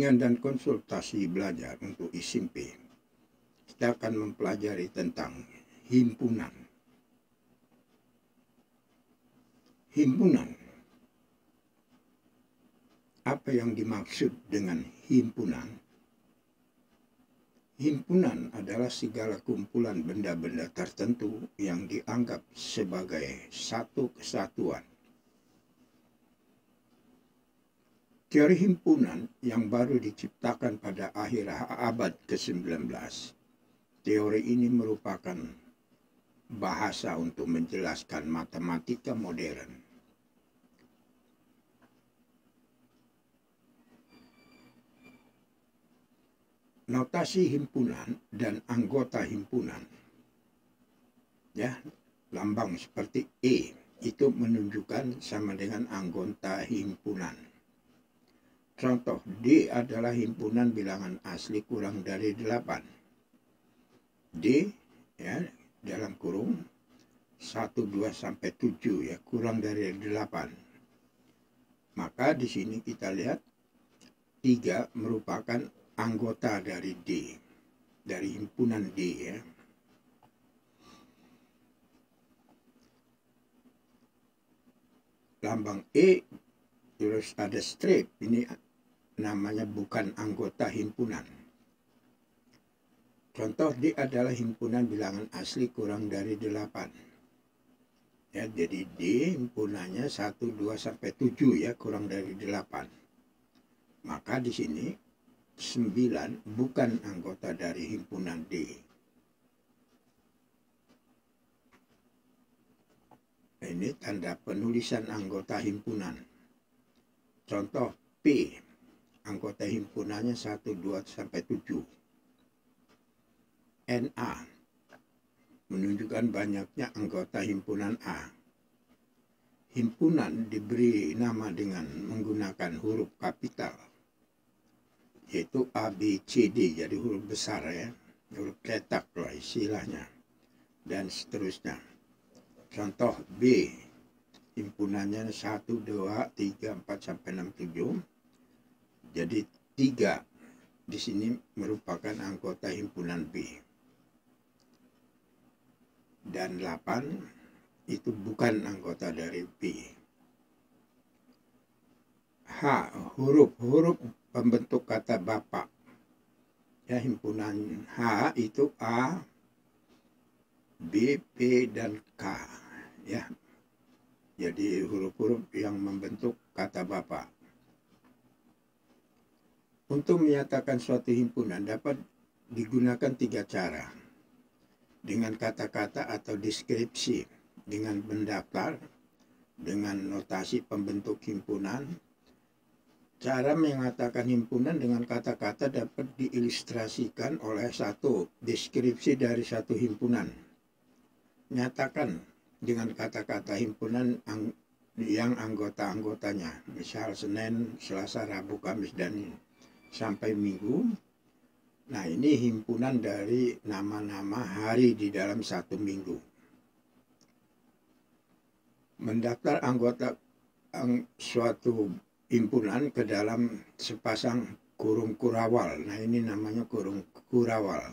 bimbingan dan konsultasi belajar untuk SMP, kita akan mempelajari tentang himpunan. Himpunan. Apa yang dimaksud dengan himpunan? Himpunan adalah segala kumpulan benda-benda tertentu yang dianggap sebagai satu kesatuan. Teori himpunan yang baru diciptakan pada akhir abad ke-19. Teori ini merupakan bahasa untuk menjelaskan matematika modern. Notasi himpunan dan anggota himpunan. Ya, lambang seperti E itu menunjukkan sama dengan anggota himpunan. Contoh, D adalah himpunan bilangan asli kurang dari 8. D ya dalam kurung 1, 2 sampai 7 ya, kurang dari 8. Maka di sini kita lihat 3 merupakan anggota dari D, dari himpunan D ya. Lambang E terus ada strip, ini namanya bukan anggota himpunan. Contoh, D adalah himpunan bilangan asli kurang dari 8. Ya, jadi D himpunannya 1, 2 sampai 7 ya, kurang dari 8. Maka di sini 9 bukan anggota dari himpunan D. Ini tanda penulisan anggota himpunan. Contoh P, anggota himpunannya 1, 2 sampai 7. NA menunjukkan banyaknya anggota himpunan A. Himpunan diberi nama dengan menggunakan huruf kapital, yaitu A, B, C, D, jadi huruf besar ya, huruf cetak lah istilahnya, dan seterusnya. Contoh B, himpunannya 1, 2, 3, 4 sampai 6, 7. Jadi 3 di sini merupakan anggota himpunan B. Dan 8 itu bukan anggota dari B. H, huruf pembentuk kata bapak. Ya, himpunan H itu A, B, P, dan K. Ya, jadi huruf-huruf yang membentuk kata bapak. Untuk menyatakan suatu himpunan dapat digunakan 3 cara. Dengan kata-kata atau deskripsi, dengan mendaftar, dengan notasi pembentuk himpunan. Cara mengatakan himpunan dengan kata-kata dapat diilustrasikan oleh satu deskripsi dari satu himpunan. Nyatakan dengan kata-kata himpunan yang anggota-anggotanya, misal Senin, Selasa, Rabu, Kamis, dan sampai Minggu. Nah, ini himpunan dari nama-nama hari di dalam satu minggu. Mendaftar anggota suatu himpunan ke dalam sepasang kurung kurawal. Nah, ini namanya kurung kurawal.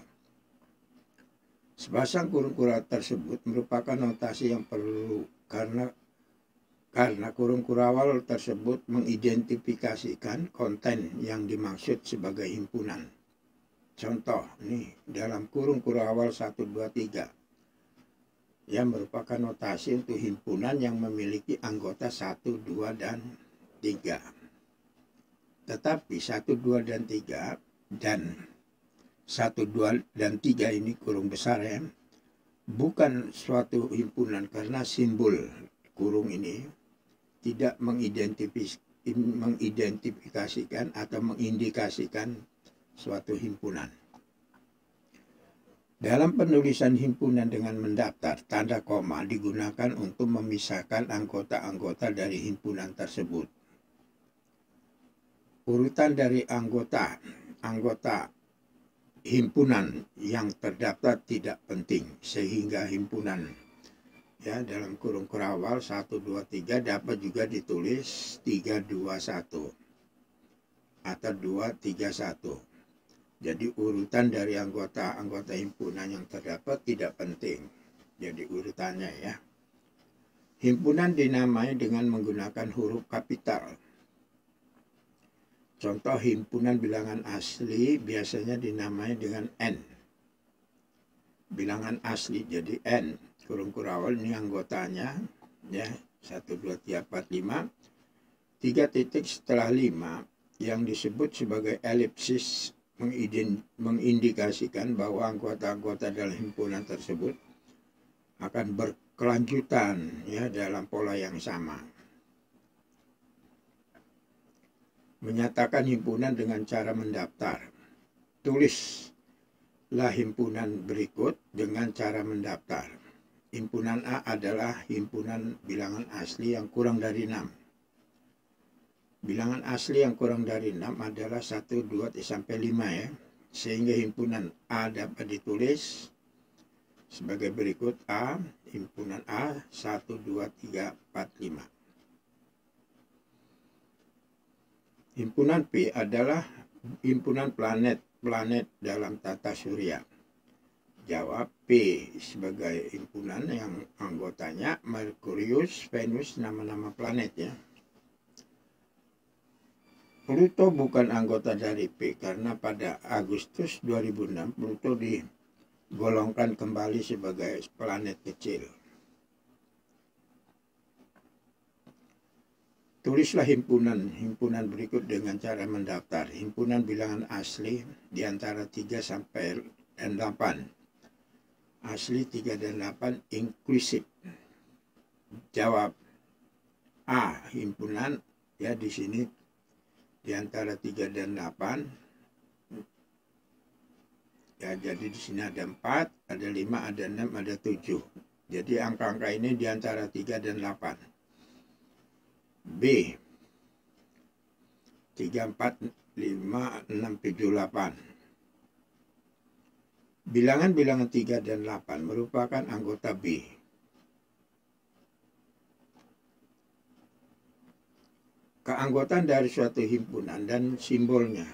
Sepasang kurung kurawal tersebut merupakan notasi yang perlu karena kurung kurawal tersebut mengidentifikasikan konten yang dimaksud sebagai himpunan. Contoh, nih dalam kurung kurawal 1, 2, 3 yang merupakan notasi untuk himpunan yang memiliki anggota 1, 2, dan 3. Tetapi 1, 2, dan 3 dan 1, 2, dan 3 ini kurung besar ya, bukan suatu himpunan karena simbol kurung ini tidak mengidentifikasikan atau mengindikasikan suatu himpunan. Dalam penulisan himpunan dengan mendaftar, tanda koma digunakan untuk memisahkan anggota-anggota dari himpunan tersebut. Urutan dari anggota himpunan yang terdaftar tidak penting, sehingga himpunan ya dalam kurung kurawal 1, 2, 3 dapat juga ditulis 3, 2, 1. atau 231. Jadi urutan dari anggota-anggota himpunan yang terdapat tidak penting. Jadi urutannya ya. Himpunan dinamai dengan menggunakan huruf kapital. Contoh himpunan bilangan asli biasanya dinamai dengan N. Bilangan asli jadi N. Kurung kurawal ini anggotanya ya 1, 2, 3, 4, 5. 3 titik setelah 5 yang disebut sebagai elipsis mengindikasikan bahwa anggota-anggota dalam himpunan tersebut akan berkelanjutan ya dalam pola yang sama. Menyatakan himpunan dengan cara mendaftar. Tulislah himpunan berikut dengan cara mendaftar. Himpunan A adalah himpunan bilangan asli yang kurang dari 6. Bilangan asli yang kurang dari 6 adalah 1, 2, sampai 5 ya. Sehingga himpunan A dapat ditulis sebagai berikut A, himpunan A 1, 2, 3, 4, 5. Himpunan P adalah himpunan planet-planet dalam tata surya. Jawab P sebagai himpunan yang anggotanya Merkurius, Venus, nama-nama planet ya. Pluto bukan anggota dari P karena pada Agustus 2006 Pluto digolongkan kembali sebagai planet kecil. Tulislah himpunan berikut dengan cara mendaftar. Himpunan bilangan asli di antara 3 sampai 8. Asli 3 dan 8 inklusif. Jawab A, himpunan ya di sini di antara 3 dan 8. Ya, jadi di sini ada 4, ada 5, ada 6, ada 7. Jadi angka-angka ini di antara 3 dan 8. B 3, 4, 5, 6, 7, 8. Bilangan-bilangan 3 dan 8 merupakan anggota B. Keanggotaan dari suatu himpunan dan simbolnya.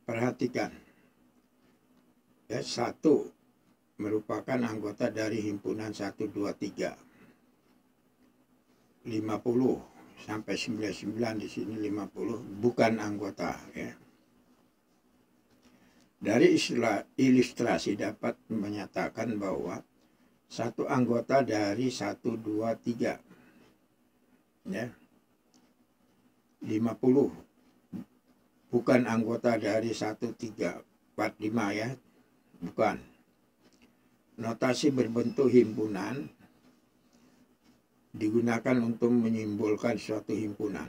Perhatikan. Ya, 1 merupakan anggota dari himpunan 1, 2, 3. 50 sampai 99 di sini 50 bukan anggota ya. Dari ilustrasi dapat menyatakan bahwa satu anggota dari 1, 2, 3 ya. 50 bukan anggota dari 1, 3, 4, 5 ya. Bukan. Notasi berbentuk himpunan digunakan untuk menyimbolkan suatu himpunan.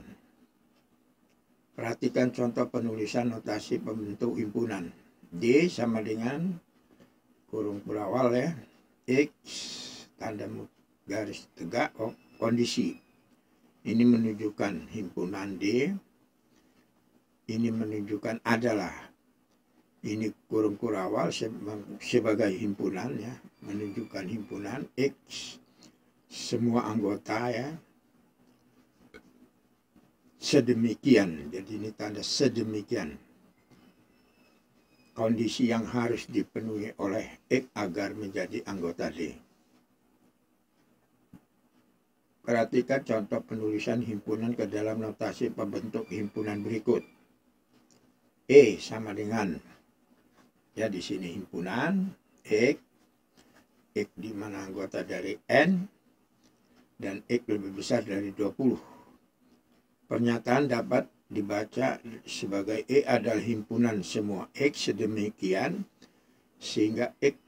Perhatikan contoh penulisan notasi pembentuk himpunan. D sama dengan kurung berawal ya. X tanda garis tegak kondisi. Ini menunjukkan himpunan D. Ini menunjukkan adalah. Ini kurung kurawal sebagai himpunan ya, menunjukkan himpunan. X semua anggota ya. Sedemikian, jadi ini tanda sedemikian. Kondisi yang harus dipenuhi oleh X agar menjadi anggota D. Perhatikan contoh penulisan himpunan ke dalam notasi pembentuk himpunan berikut. E sama dengan ya di sini himpunan X di mana anggota dari N dan X lebih besar dari 20. Pernyataan dapat dibaca sebagai E adalah himpunan semua X sedemikian sehingga X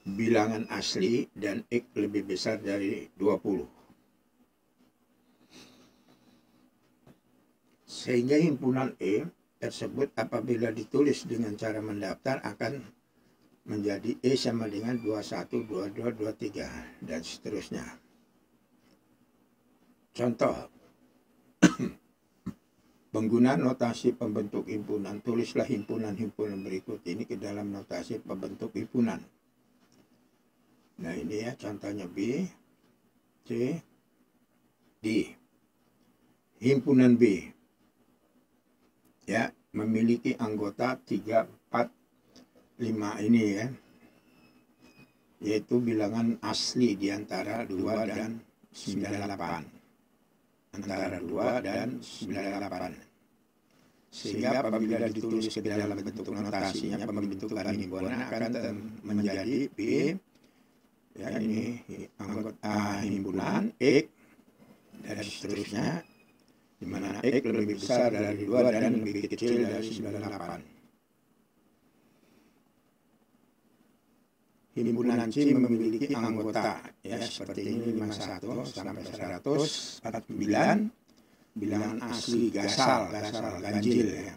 bilangan asli dan X lebih besar dari 20. Sehingga himpunan E tersebut apabila ditulis dengan cara mendaftar akan menjadi E sama dengan 21, 22, 23 dan seterusnya. Contoh. Penggunaan notasi pembentuk himpunan. Tulislah himpunan-himpunan berikut ini ke dalam notasi pembentuk himpunan. Nah ini ya contohnya B, C, D. Himpunan B. Ya, memiliki anggota 3, 4, 5 ini ya, yaitu bilangan asli di antara 2 dan 98. Antara 2 dan 98. Sehingga apabila ditulis ke dalam bentuk notasinya, pembentukan himpunan akan menjadi B, ya ini anggota himpunan X, dan seterusnya, di mana X lebih besar dari 2 dan lebih kecil dari 98. Himpunan C memiliki anggota ya seperti ini 51 sampai 149, bilangan asli gasal ganjil ya.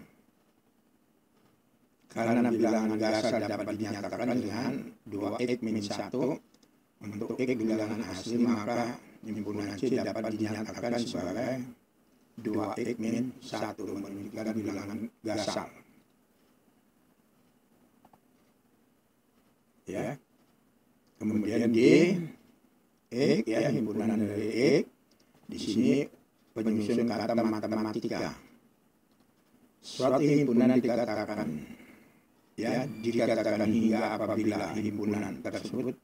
Karena bilangan gasal dapat dinyatakan dengan 2x-1 untuk X bilangan asli, maka himpunan C dapat dinyatakan sebagai 2x-1 menunjukkan bilangan gasal. Ya. Kemudian D, X ya, himpunan dari X. Di sini penyusun kata matematika. Suatu himpunan dikatakan ya dikatakan hingga apabila himpunan tersebut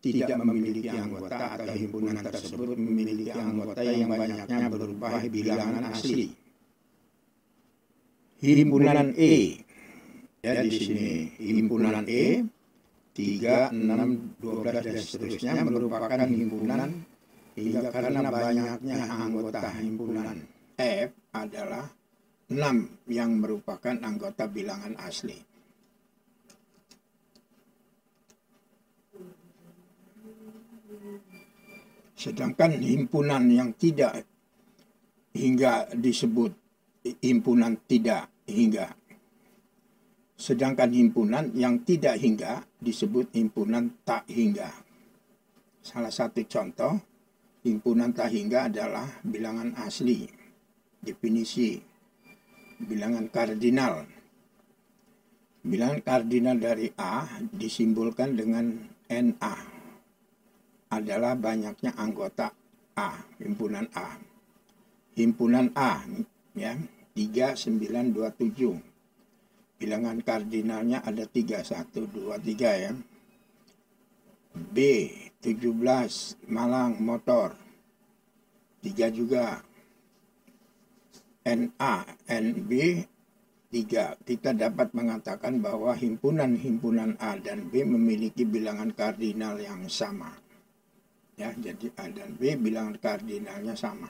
tidak memiliki anggota atau himpunan tersebut memiliki anggota yang banyaknya berupa bilangan asli. Himpunan E ya, di sini himpunan E 3, 6, 12 dan seterusnya merupakan himpunan hingga karena banyaknya anggota himpunan F adalah 6 yang merupakan anggota bilangan asli. Sedangkan himpunan yang tidak hingga disebut himpunan tidak hingga. Sedangkan himpunan yang tidak hingga disebut himpunan tak hingga. Salah satu contoh himpunan tak hingga adalah bilangan asli. Definisi bilangan kardinal. Bilangan kardinal dari A disimbolkan dengan NA. Adalah banyaknya anggota A, himpunan A. Himpunan A ya, 3927. Bilangan kardinalnya ada 3, 1, 2, 3 ya. B 17 Malang motor 3 juga. NA NB 3. Kita dapat mengatakan bahwa himpunan A dan B memiliki bilangan kardinal yang sama. Ya, jadi A dan B bilangan kardinalnya sama.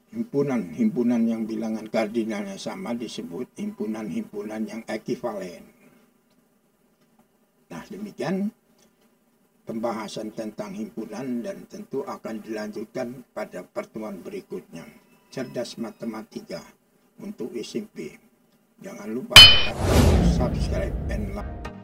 Himpunan yang bilangan kardinalnya sama disebut himpunan yang ekivalen. Nah, demikian pembahasan tentang himpunan dan tentu akan dilanjutkan pada pertemuan berikutnya. Cerdas matematika untuk SMP. Jangan lupa subscribe and like.